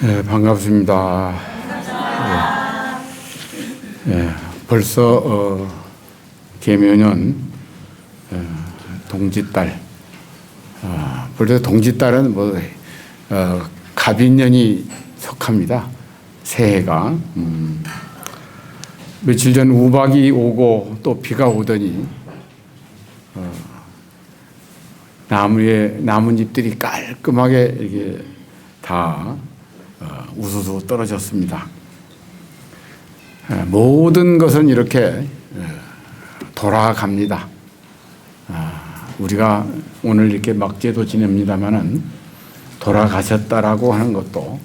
네, 반갑습니다. 벌써 계면은 동짓달. 벌써 동짓달은 갑인년이 속합니다. 새해가. 며칠 전 우박이 오고 또 비가 오더니 나무에 나뭇잎들이 깔끔하게 이렇게 다 우수수 떨어졌습니다. 모든 것은 이렇게 돌아갑니다. 우리가 오늘 이렇게 막제도 지냅니다마는 돌아가셨다라고 하는 것도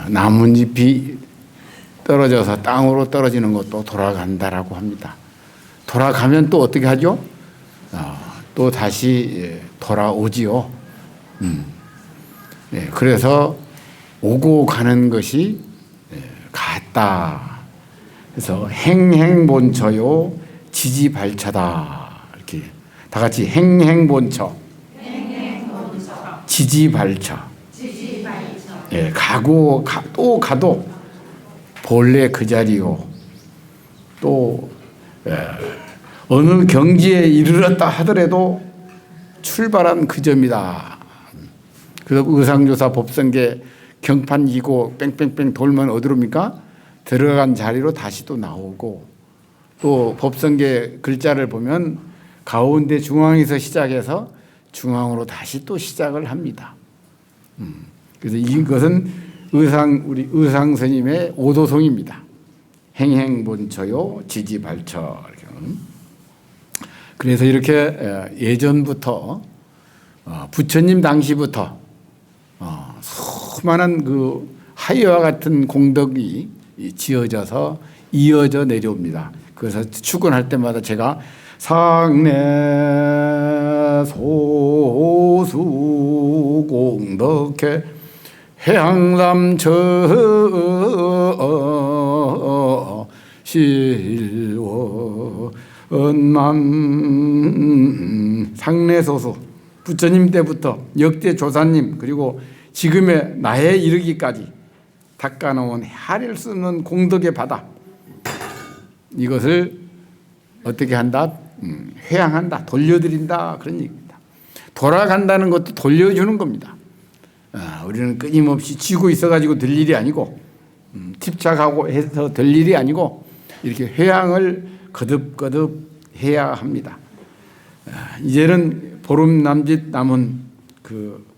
나뭇잎이 떨어져서 땅으로 떨어지는 것도 돌아간다라고 합니다. 돌아가면 또 어떻게 하죠? 또 다시 돌아오지요. 그래서 오고 가는 것이 같다. 그래서 행행본처요 지지발처다. 이렇게 다 같이 행행본처, 지지발처. 가고 또 가도 본래 그 자리요. 또 어느 경지에 이르렀다 하더라도 출발한 그 점이다. 그래서 의상조사 법성계 경판 이고 뺑뺑뺑 돌면 어디로입니까? 들어간 자리로 다시 또 나오고, 또 법성계 글자를 보면 가운데 중앙에서 시작해서 중앙으로 다시 또 시작을 합니다. 그래서 이것은 우리 의상 스님의 오도송입니다. 행행본처요 지지발처. 그래서 이렇게 예전부터 부처님 당시부터 수많은 그 하이와 같은 공덕이 지어져서 이어져 내려옵니다. 그래서 축원할 때마다 제가 상내 소수 공덕해 해양삼처 실원만. 상내소수 부처님 때부터 역대 조사님 그리고 지금의 나에 이르기까지 닦아놓은 헤아릴 수 없는 공덕의 바다, 이것을 어떻게 한다? 회양한다, 돌려드린다, 그런 얘기입니다. 돌아간다는 것도 돌려주는 겁니다. 우리는 끊임없이 쥐고 있어가지고 될 일이 아니고, 집착하고 해서 될 일이 아니고, 이렇게 회양을 거듭거듭 해야 합니다. 이제는 보름 남짓 남은 그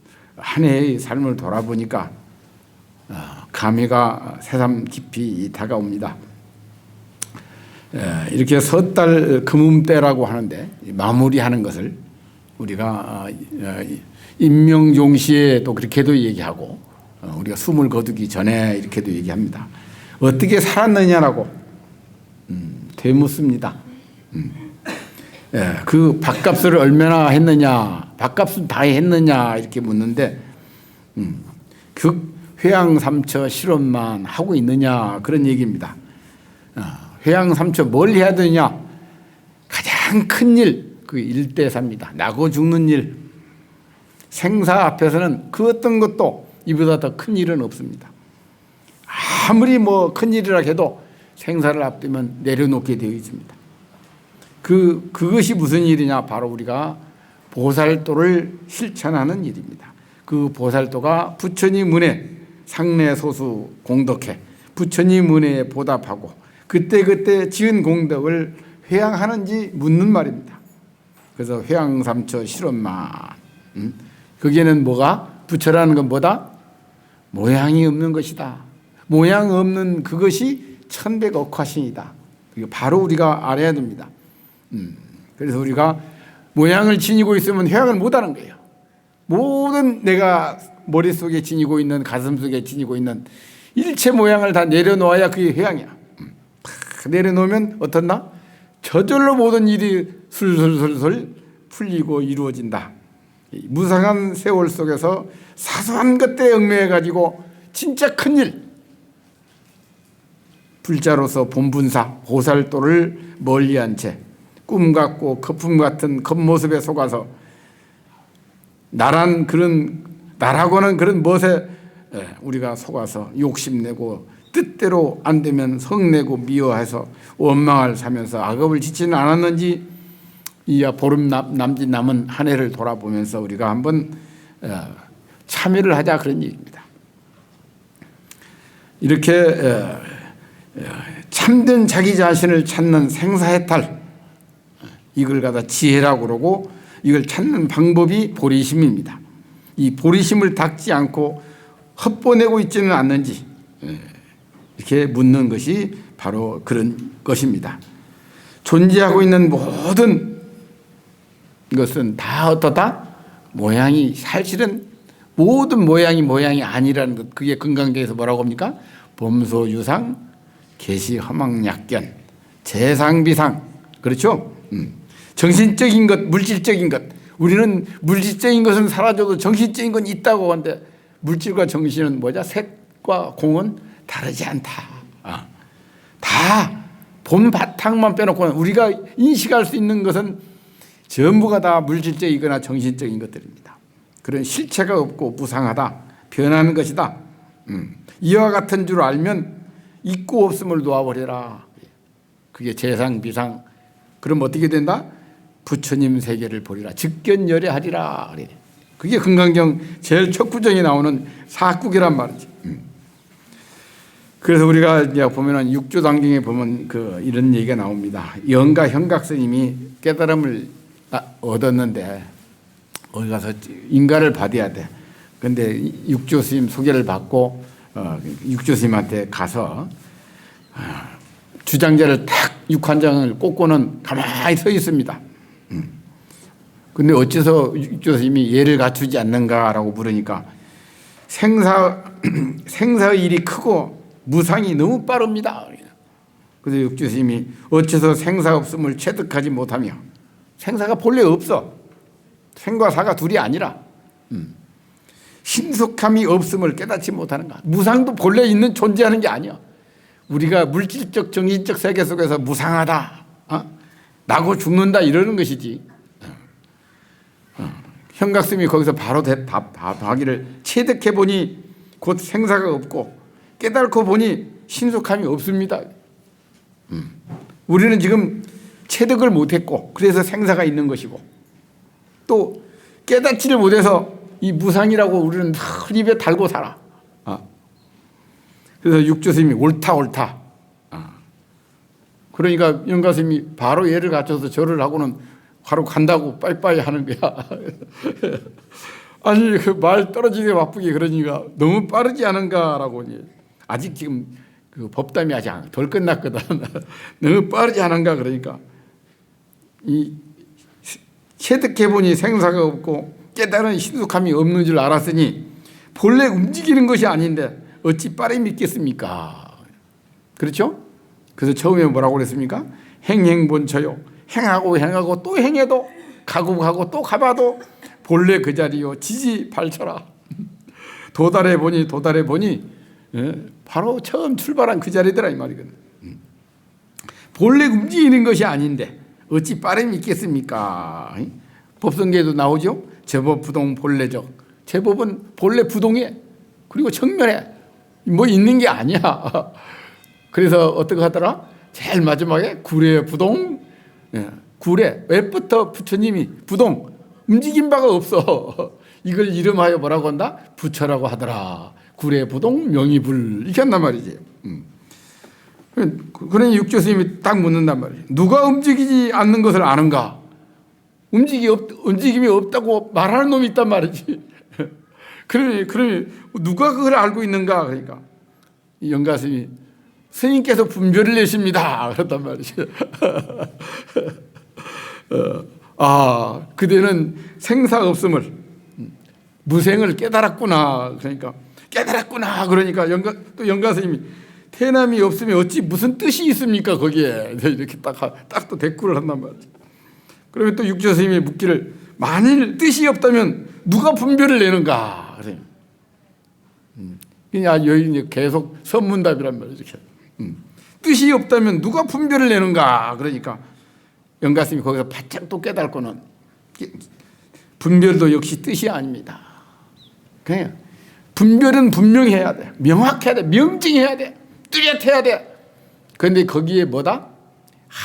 한 해의 삶을 돌아보니까 감회가 새삼 깊이 다가옵니다. 이렇게 섣달 금음때라고 하는데, 마무리하는 것을 우리가 임명종시에 또 그렇게도 얘기하고, 우리가 숨을 거두기 전에 이렇게도 얘기합니다. 어떻게 살았느냐라고 되묻습니다. 그 밥값을 얼마나 했느냐, 밥값은 다 했느냐 이렇게 묻는데, 그 회양삼처 실험만 하고 있느냐 그런 얘기입니다. 회양삼처 뭘 해야 되느냐? 가장 큰 일, 그 일대사입니다. 나고 죽는 일. 생사 앞에서는 그 어떤 것도 이보다 더 큰 일은 없습니다. 아무리 큰 일이라 해도 생사를 앞두면 내려놓게 되어 있습니다. 그것이 무슨 일이냐? 바로 우리가 보살도를 실천하는 일입니다. 그 보살도가 부처님 문에 상내소수 공덕해 부처님 문에 보답하고 그때그때 지은 공덕을 회양하는지 묻는 말입니다. 그래서 회양삼처 실험만. 거기에는 뭐가? 부처라는 건 뭐다? 모양이 없는 것이다. 모양 없는 그것이 천백억화신이다. 바로 우리가 알아야 됩니다. 그래서 우리가 모양을 지니고 있으면 회양을 못하는 거예요. 모든 내가 머릿속에 지니고 있는, 가슴속에 지니고 있는 일체 모양을 다 내려놓아야 그게 회양이야. 내려놓으면 어떻나? 저절로 모든 일이 술술술술 풀리고 이루어진다. 무상한 세월 속에서 사소한 것들에 얽매여가지고 진짜 큰일, 불자로서 본분사 보살도를 멀리한 채 꿈 같고 거품 같은 겉모습에 속아서 나라고는 그런 멋에 우리가 속아서 욕심내고 뜻대로 안 되면 성내고 미워해서 원망을 사면서 악업을 짓지는 않았는지 이 보름 남짓 남은 한 해를 돌아보면서 우리가 한번 참여를 하자 그런 얘기입니다. 이렇게 참된 자기 자신을 찾는 생사해탈, 이걸 갖다 지혜라고 그러고 이걸 찾는 방법이 보리심입니다. 이 보리심을 닦지 않고 헛보내고 있지는 않는지 이렇게 묻는 것이 바로 그런 것입니다. 존재하고 있는 모든 것은 다 어떻다? 모양이, 사실은 모든 모양이 아니라는 것. 그게 금강경에서 뭐라고 합니까? 범소유상, 계시허망약견, 재상비상. 그렇죠? 정신적인 것, 물질적인 것. 우리는 물질적인 것은 사라져도 정신적인 건 있다고 하는데 물질과 정신은 뭐냐? 색과 공은 다르지 않다. 다 본 바탕만 빼놓고 우리가 인식할 수 있는 것은 전부가 다 물질적이거나 정신적인 것들입니다. 그런 실체가 없고 무상하다, 변하는 것이다. 이와 같은 줄 알면 있고 없음을 놓아버려라. 그게 재상 비상. 그럼 어떻게 된다? 부처님 세계를 보리라. 즉견열애하리라. 그게 금강경 제일 첫 구정에 나오는 사국이란 말이지. 그래서 우리가 이제 보면은 육조단경에 보면 이런 얘기가 나옵니다. 영가 현각 스님이 깨달음을 얻었는데 어디 가서 인가를 받아야 돼. 근데 육조 스님 소개를 받고 육조 스님한테 가서 주장자를 탁 육환장을 꽂고는 가만히 서 있습니다. 근데 어째서 육조 스님이 예를 갖추지 않는가라고 물으니까 생사의 일이 크고 무상이 너무 빠릅니다. 그래서 육조 스님이 어째서 생사 없음을 체득하지 못하며, 생사가 본래 없어. 생과 사가 둘이 아니라 신속함이 없음을 깨닫지 못하는가. 무상도 본래 있는 존재하는 게 아니야. 우리가 물질적 정신적 세계 속에서 무상하다, 나고 죽는다 이러는 것이지. 현각스님이 거기서 바로 답하기를 체득해보니 곧 생사가 없고 깨닫고 보니 신속함이 없습니다. 우리는 지금 체득을 못했고 그래서 생사가 있는 것이고 또 깨닫지를 못해서 이 무상이라고 우리는 늘 입에 달고 살아. 그래서 육조스님이 옳다. 그러니까 영가스님이 바로 예를 갖춰서 절을 하고는 바로 간다고 빠이빠이 하는 거야. 아니 그 말 떨어지게 바쁘게 그러니까 너무 빠르지 않은가라고. 아직 지금 그 법담이 아직 덜 끝났거든. 너무 빠르지 않은가 그러니까 이 체득해보니 생사가 없고 깨달은 신속함이 없는 줄 알았으니 본래 움직이는 것이 아닌데 어찌 빠르게 믿겠습니까? 그렇죠? 그래서 처음에 뭐라고 그랬습니까? 행행본처요. 행하고 또 행해도 가고 또 가봐도 본래 그 자리요 지지발처라. 도달해보니 바로 처음 출발한 그 자리더라 이 말이거든. 본래 움직이는 것이 아닌데 어찌 빠르게 믿겠습니까? 법성계에도 나오죠. 제법 부동 본래적. 제법은 본래 부동해. 그리고 정면에 뭐 있는 게 아니야. 그래서 어떻게 하더라? 제일 마지막에 구례 부동. 구례. 왜부터 부처님이 부동. 움직인 바가 없어. 이걸 이름하여 뭐라고 한다? 부처라고 하더라. 구례 부동 명의불. 이렇게 한단 말이지. 그러니 육조스님이 딱 묻는단 말이에요. 누가 움직이지 않는 것을 아는가? 움직임이 없다고 말하는 놈이 있단 말이지. 그러니 누가 그걸 알고 있는가? 그러니까 영가스님이 스님께서 분별을 내십니다. 그랬단 말이지. 그대는 생사 없음을 무생을 깨달았구나. 그러니까 또 영가스님이 태남이 없으면 어찌 무슨 뜻이 있습니까 거기에. 이렇게 딱 또 대꾸를 한단 말이지. 그러면 또 육조스님이 묻기를 만일 뜻이 없다면 누가 분별을 내는가. 그래요. 그냥 여기 계속 선문답이란 말이죠. 뜻이 없다면 누가 분별을 내는가. 그러니까 영가스님이 거기서 바짝 또 깨닫고는 분별도 역시 뜻이 아닙니다. 그냥 분별은 분명해야 돼. 명확해야 돼. 명징해야 돼. 뚜렷해야 돼. 그런데 거기에 뭐다?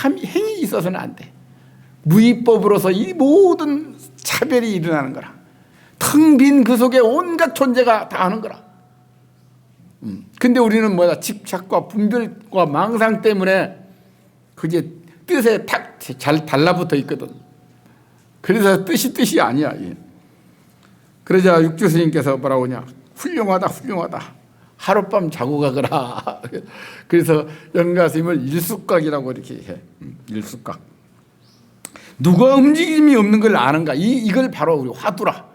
행위 있어서는 안 돼. 무위법으로서 이 모든 차별이 일어나는 거라. 텅 빈 그 속에 온갖 존재가 다 하는 거라. 근데 우리는 뭐다? 집착과 분별과 망상 때문에 그게 뜻에 탁 잘 달라붙어 있거든. 그래서 뜻이 아니야. 그러자 육주 스님께서 뭐라고 하냐? 훌륭하다, 훌륭하다. 하룻밤 자고 가거라. 그래서 영가 스님을 일숙각이라고 이렇게 해. 일숙각. 누가 움직임이 없는 걸 아는가? 이걸 바로 우리 화두라.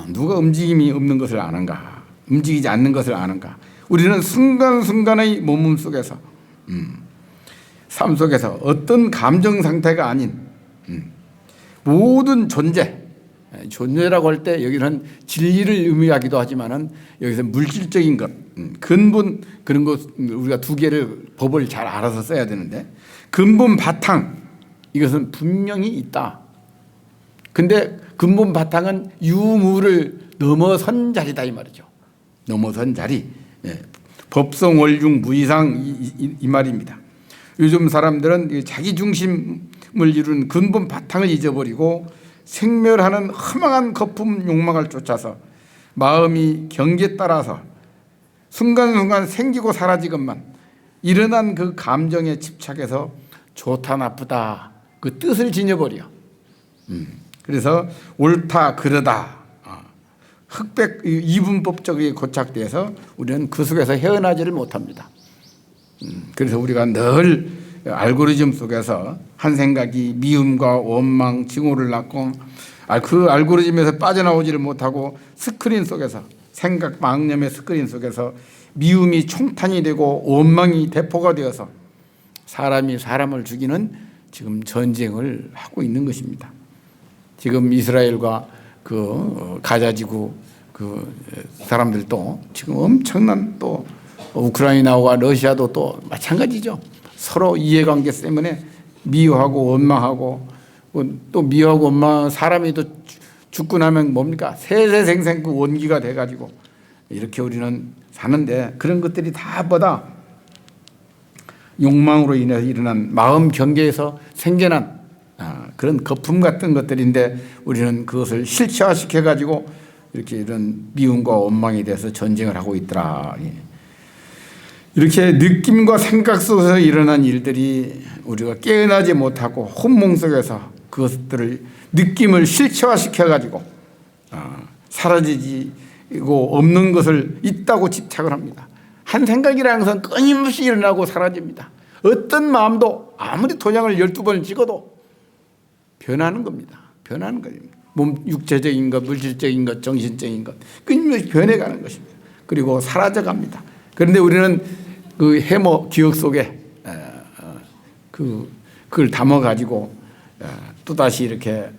누가 움직임이 없는 것을 아는가? 움직이지 않는 것을 아는가? 우리는 순간순간의 몸 속에서 삶 속에서 어떤 감정 상태가 아닌 모든 존재라고 할 때 여기는 진리를 의미하기도 하지만은 여기서 물질적인 것, 근본 그런 것 우리가 두 개를 법을 잘 알아서 써야 되는데 근본 바탕 이것은 분명히 있다. 근데 근본 바탕은 유무를 넘어선 자리다 이 말이죠. 넘어선 자리. 법성월중 무이상 이 말입니다. 요즘 사람들은 자기 중심을 이루는 근본 바탕을 잊어버리고 생멸하는 허망한 거품 욕망을 쫓아서 마음이 경계에 따라서 순간순간 생기고 사라지건만 일어난 그 감정에 집착해서 좋다 나쁘다 그 뜻을 지녀버려. 그래서 옳다 그르다 흑백 이분법적이 고착돼서 우리는 그 속에서 헤어나지를 못합니다. 그래서 우리가 늘 알고리즘 속에서 한 생각이 미움과 원망, 증오를 낳고 그 알고리즘에서 빠져나오지를 못하고 스크린 속에서 생각 망념의 스크린 속에서 미움이 총탄이 되고 원망이 대포가 되어서 사람이 사람을 죽이는 지금 전쟁을 하고 있는 것입니다. 지금 이스라엘과 그 가자지구 그 사람들도 지금 엄청난 또 우크라이나와 러시아도 또 마찬가지죠. 서로 이해관계 때문에 미워하고 원망하고 또 미워하고 원망한 사람이 또 죽고 나면 뭡니까? 세세생생 그 원기가 돼가지고 이렇게 우리는 사는데 그런 것들이 다 뭐다? 욕망으로 인해서 일어난 마음 경계에서 생겨난 그런 거품 같은 것들인데 우리는 그것을 실체화시켜가지고 이렇게 이런 미움과 원망에 대해서 전쟁을 하고 있더라. 이렇게 느낌과 생각 속에서 일어난 일들이 우리가 깨어나지 못하고 혼몽 속에서 그것들을 느낌을 실체화시켜가지고 사라지고 없는 것을 있다고 집착을 합니다. 한 생각이라는 것은 끊임없이 일어나고 사라집니다. 어떤 마음도 아무리 도장을 12번을 찍어도 변하는 겁니다. 변하는 거예요. 몸 육체적인 것, 물질적인 것, 정신적인 것 끊임없이 변해가는 것입니다. 그리고 사라져갑니다. 그런데 우리는 그 해모 기억 속에 그걸 담아가지고 또다시 이렇게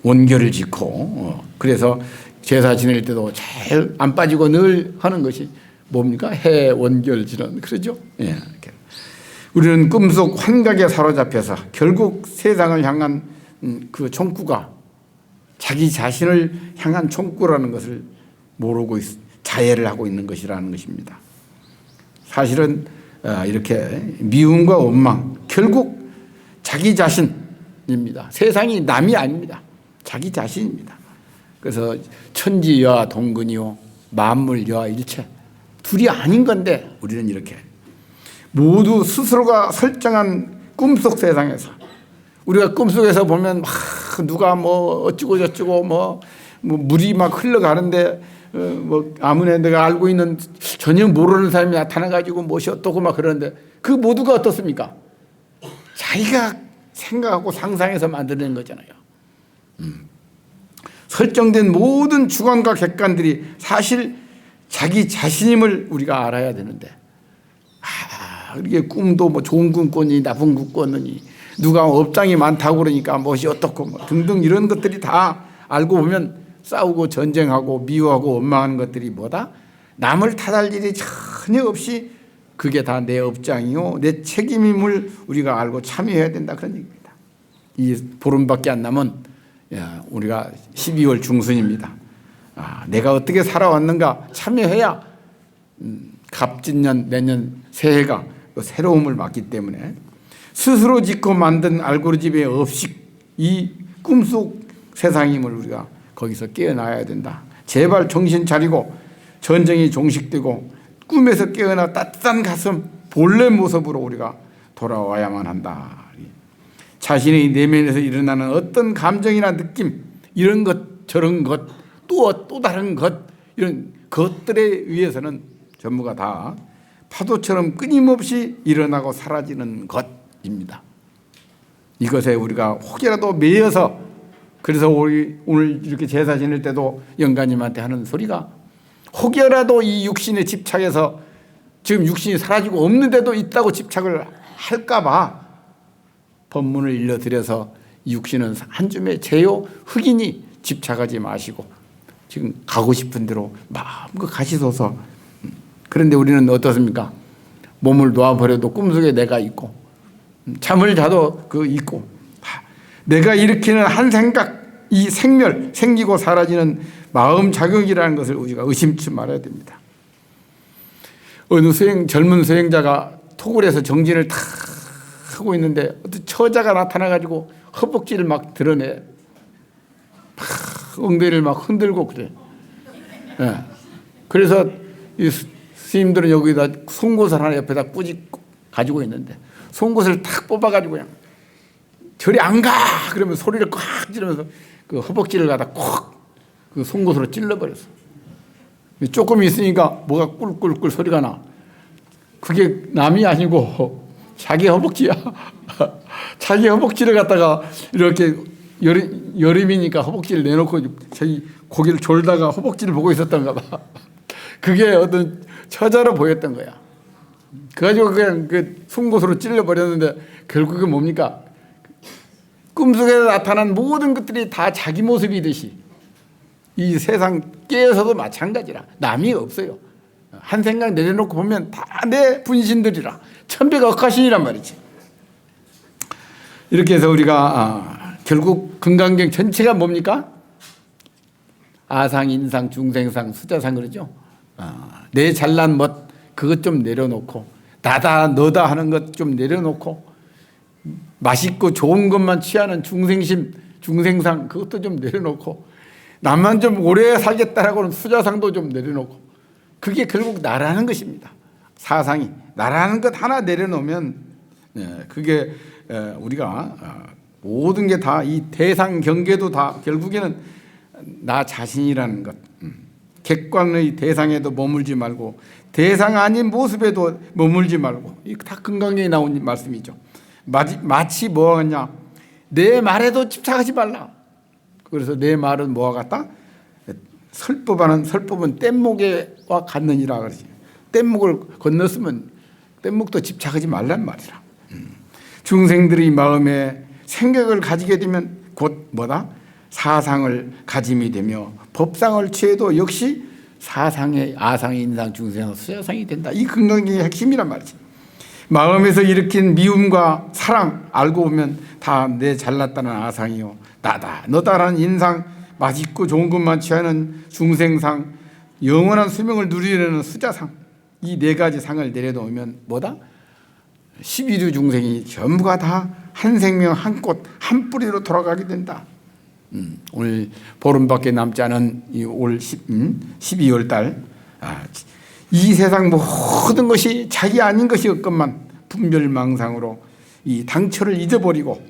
원결을 짓고 그래서 제사 지낼 때도 잘 안 빠지고 늘 하는 것이 뭡니까? 해 원결 지는 그러죠. 예. 우리는 꿈속 환각에 사로잡혀서 결국 세상을 향한 그 총구가 자기 자신을 향한 총구라는 것을 모르고 자해를 하고 있는 것이라는 것입니다. 사실은 이렇게 미움과 원망 결국 자기 자신입니다. 세상이 남이 아닙니다. 자기 자신입니다. 그래서 천지여와 동근이요 만물여와 일체 둘이 아닌 건데 우리는 이렇게 모두 스스로가 설정한 꿈속 세상에서 우리가 꿈속에서 보면 누가 뭐 어쩌고 저쩌고 뭐 물이 막 흘러가는데 뭐 아무나 내가 알고 있는 전혀 모르는 사람이 나타나가지고 무엇이 어떻고 막 그러는데 그 모두가 어떻습니까? 자기가 생각하고 상상해서 만드는 거잖아요. 설정된 모든 주관과 객관들이 사실 자기 자신임을 우리가 알아야 되는데 이게 꿈도 뭐 좋은 꿈 꿨니 나쁜 꿈 꿨느니 누가 업장이 많다고 그러니까 무엇이 어떻고 뭐 등등 이런 것들이 다 알고 보면 싸우고 전쟁하고 미워하고 원망하는 것들이 뭐다? 남을 탓할 일이 전혀 없이 그게 다 내 업장이요 내 책임임을 우리가 알고 참여해야 된다 그런 얘기입니다. 이 보름밖에 안 남은 우리가 12월 중순입니다. 내가 어떻게 살아왔는가 참여해야 갑진년 내년 새해가 새로움을 맞기 때문에 스스로 짓고 만든 알고리즘의 업식, 이 꿈속 세상임을 우리가 거기서 깨어나야 된다. 제발 정신 차리고 전쟁이 종식되고 꿈에서 깨어나 따뜻한 가슴 본래 모습으로 우리가 돌아와야만 한다. 자신의 내면에서 일어나는 어떤 감정이나 느낌, 이런 것 저런 것 또 다른 것, 이런 것들에 의해서는 전부가 다 파도처럼 끊임없이 일어나고 사라지는 것입니다. 이것에 우리가 혹이라도 매여서, 그래서 오늘 이렇게 제사 지낼 때도 영가님한테 하는 소리가 혹여라도 이 육신에 집착해서 지금 육신이 사라지고 없는데도 있다고 집착을 할까 봐 법문을 일러드려서 육신은 한 줌의 재요 흙이니 집착하지 마시고 지금 가고 싶은 대로 마음껏 가시소서. 그런데 우리는 어떻습니까? 몸을 놓아버려도 꿈속에 내가 있고 잠을 자도 있고 내가 일으키는 한 생각, 이 생멸, 생기고 사라지는 마음 작용이라는 것을 우리가 의심치 말아야 됩니다. 어느 젊은 수행자가 토굴에서 정진을 탁 하고 있는데 어떤 처자가 나타나가지고 허벅지를 막 드러내, 엉덩이를 막 흔들고 그래. 네. 그래서 이 스님들은 여기다 송곳을 하나 옆에다 꾸짖고 가지고 있는데 송곳을 탁 뽑아가지고 그냥 저리 안 가! 그러면 소리를 꽉 지르면서 그 허벅지를 갖다 콕 그 송곳으로 찔러버렸어. 조금 있으니까 뭐가 꿀꿀꿀 소리가 나. 그게 남이 아니고 자기 허벅지야. 자기 허벅지를 갖다가 이렇게 여름이니까 허벅지를 내놓고 자기 고개를 졸다가 허벅지를 보고 있었던가 봐. 그게 어떤 처자로 보였던 거야. 그래가지고 그냥 그 송곳으로 찔러버렸는데 결국은 뭡니까? 꿈속에 나타난 모든 것들이 다 자기 모습이듯이 이 세상 깨어서도 마찬가지라. 남이 없어요. 한 생각 내려놓고 보면 다 내 분신들이라. 천백억하신이란 말이지. 이렇게 해서 우리가 결국 금강경 전체가 뭡니까? 아상, 인상, 중생상, 수자상 그러죠. 내 잘난 것 그것 좀 내려놓고 나다 너다 하는 것 좀 내려놓고 맛있고 좋은 것만 취하는 중생심, 중생상 그것도 좀 내려놓고 나만 좀 오래 살겠다라고는 수자상도 좀 내려놓고 그게 결국 나라는 것입니다. 사상이 나라는 것 하나 내려놓으면 그게 우리가 모든 게 다 이 대상 경계도 다 결국에는 나 자신이라는 것, 객관의 대상에도 머물지 말고 대상 아닌 모습에도 머물지 말고 이 다 금강경에 나온 말씀이죠. 마치 뭐가 같냐? 내 말에도 집착하지 말라. 그래서 내 말은 뭐와 같다? 설법은 뗏목에와 같느니라 그러지. 뗏목을 건넜으면 뗏목도 집착하지 말란 말이라. 중생들의 마음에 생각을 가지게 되면 곧 뭐다? 사상을 가짐이 되며 법상을 취해도 역시 사상의 아상의 인상 중생상 수자상이 된다. 이 금강경의 핵심이란 말이지. 마음에서 일으킨 미움과 사랑 알고 보면 다 내 잘났다는 아상이요 나다 너다라는 인상, 맛있고 좋은 것만 취하는 중생상, 영원한 수명을 누리려는 수자상, 이 네 가지 상을 내려놓으면 뭐다? 11류 중생이 전부가 다 한 생명 한 꽃 한 뿌리로 돌아가게 된다. 오늘 보름밖에 남지 않은 올 12월 달 이 세상 모든 것이 자기 아닌 것이 없건만 분별망상으로 이 당처를 잊어버리고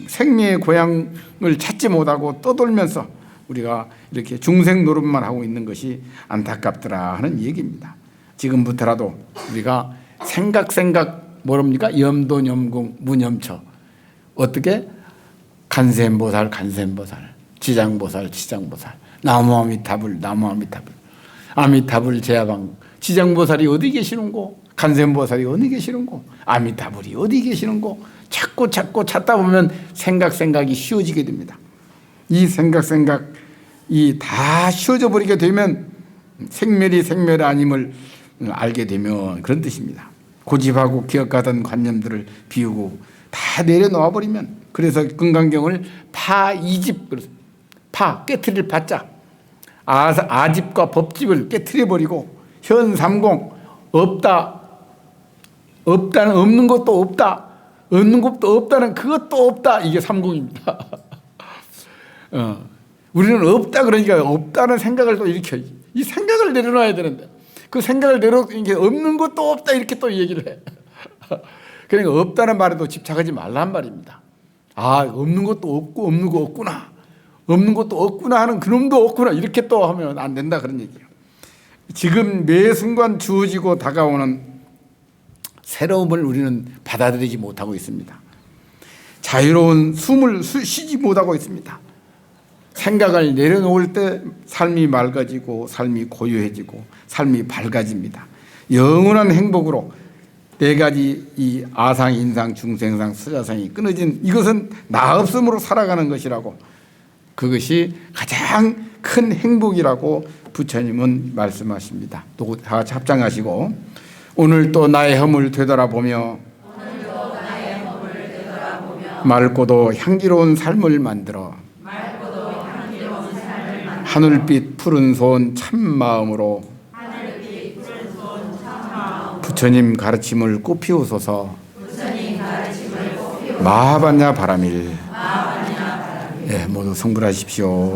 생명의 고향을 찾지 못하고 떠돌면서 우리가 이렇게 중생 노릇만 하고 있는 것이 안타깝더라 하는 얘기입니다. 지금부터라도 우리가 생각 뭐랍니까? 염도염궁 무념처 어떻게? 간센보살 지장보살 나무아미타불 아미타불 제야방 지장보살이 어디 계시는고 간센보살이 어디 계시는고 아미타불이 어디 계시는고 찾고 찾다 보면 생각이 쉬워지게 됩니다. 이 생각이 다 쉬워져 버리게 되면 생멸이 아님을 알게 되면 그런 뜻입니다. 고집하고 기억하던 관념들을 비우고 다 내려놓아 버리면, 그래서 금강경을 파이집, 파 깨트릴 파자, 아집과 법집을 깨트려버리고 현3공 없다. 없다는 없는 것도 없다. 없는 것도 없다는 그것도 없다. 이게 3공입니다. 우리는 없다 그러니까 없다는 생각을 또 일으켜. 이 생각을 내려놔야 되는데 그 생각을 이게 없는 것도 없다 이렇게 또 얘기를 해. 그러니까 없다는 말에도 집착하지 말란 말입니다. 아, 없는 것도 없고 없는 거 없구나. 없는 것도 없구나 하는 그놈도 없구나 이렇게 또 하면 안 된다 그런 얘기예요. 지금 매 순간 주어지고 다가오는 새로움을 우리는 받아들이지 못하고 있습니다. 자유로운 숨을 쉬지 못하고 있습니다. 생각을 내려놓을 때 삶이 맑아지고 삶이 고요해지고 삶이 밝아집니다. 영원한 행복으로 네 가지 이 아상, 인상, 중생상, 수자상이 끊어진 이것은 나 없음으로 살아가는 것이라고 그것이 가장 큰 행복이라고 부처님은 말씀하십니다. 또 다 같이 합장하시고 오늘 또 나의 허물 되돌아보며 맑고도 향기로운 삶을 만들어 하늘빛 푸른 소원 참 마음으로 부처님 가르침을 꽃피우소서. 마하반야 바라밀. 예, 모두 성불하십시오.